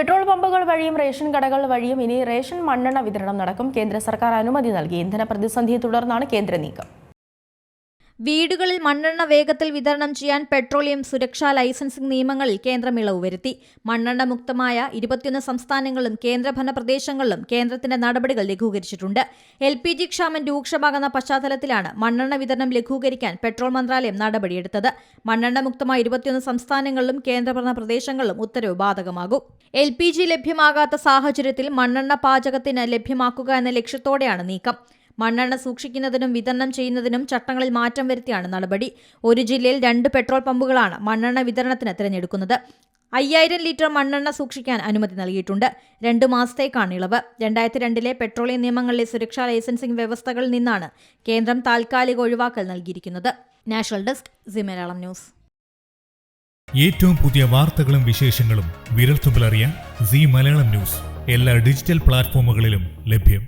Petrol പമ്പുകൾ വഴിയും ration കടകൾ വഴിയും ഇനി റേഷൻ മണ്ണെണ്ണ വിതരണം നടക്കും. കേന്ദ്ര സർക്കാർ അനുമതി നൽകി. ഇന്ധന പ്രതിസന്ധിയെ തുടർന്നാണ് കേന്ദ്ര നീക്കം. വീടുകളിൽ മണ്ണെണ്ണ വേഗത്തിൽ വിതരണം ചെയ്യാൻ പെട്രോളിയം സുരക്ഷാ ലൈസൻസിംഗ് നിയമങ്ങളിൽ കേന്ദ്രം ഇളവ് വരുത്തി. മണ്ണെണ്ണ മുക്തമായ 21 സംസ്ഥാനങ്ങളിലും കേന്ദ്രഭരണ പ്രദേശങ്ങളിലും കേന്ദ്രത്തിന്റെ നടപടികൾ ലഘൂകരിച്ചിട്ടുണ്ട്. LPG ക്ഷാമം രൂക്ഷമാകുന്ന പശ്ചാത്തലത്തിലാണ് മണ്ണെണ്ണ വിതരണം ലഘൂകരിക്കാൻ പെട്രോൾ മന്ത്രാലയം നടപടിയെടുത്തത്. മണ്ണെണ്ണ മുക്തമായ 21 സംസ്ഥാനങ്ങളിലും കേന്ദ്രഭരണ പ്രദേശങ്ങളിലും ഉത്തരവ് ബാധകമാകും. LPG ലഭ്യമാകാത്ത സാഹചര്യത്തിൽ മണ്ണെണ്ണ പാചകത്തിന് ലഭ്യമാക്കുക എന്ന ലക്ഷ്യത്തോടെയാണ് നീക്കം. മണ്ണെണ്ണ സൂക്ഷിക്കുന്നതിനും വിതരണം ചെയ്യുന്നതിനും ചട്ടങ്ങളിൽ മാറ്റം വരുത്തിയാണ് നടപടി. ഒരു ജില്ലയിൽ 2 പെട്രോൾ പമ്പുകളാണ് മണ്ണെണ്ണ വിതരണത്തിന് തിരഞ്ഞെടുക്കുന്നത്. 5000 ലിറ്റർ മണ്ണെണ്ണ സൂക്ഷിക്കാൻ അനുമതി നൽകിയിട്ടുണ്ട്. 2 മാസത്തേക്കാണ് ഇളവ്. 2002 പെട്രോളിയം നിയമങ്ങളിലെ സുരക്ഷാ ലൈസൻസിംഗ് വ്യവസ്ഥകളിൽ നിന്നാണ് കേന്ദ്രം താൽക്കാലിക ഒഴിവാക്കൽ നൽകിയിരിക്കുന്നത്. National desk C Malayalam news. ഏറ്റവും പുതിയ വാർത്തകളും വിശേഷങ്ങളും വിരൽത്തുമ്പിലറിയാൻ സി മലയാളം ന്യൂസ് എല്ലാ ഡിജിറ്റൽ പ്ലാറ്റ്ഫോമുകളിലും ലഭ്യം.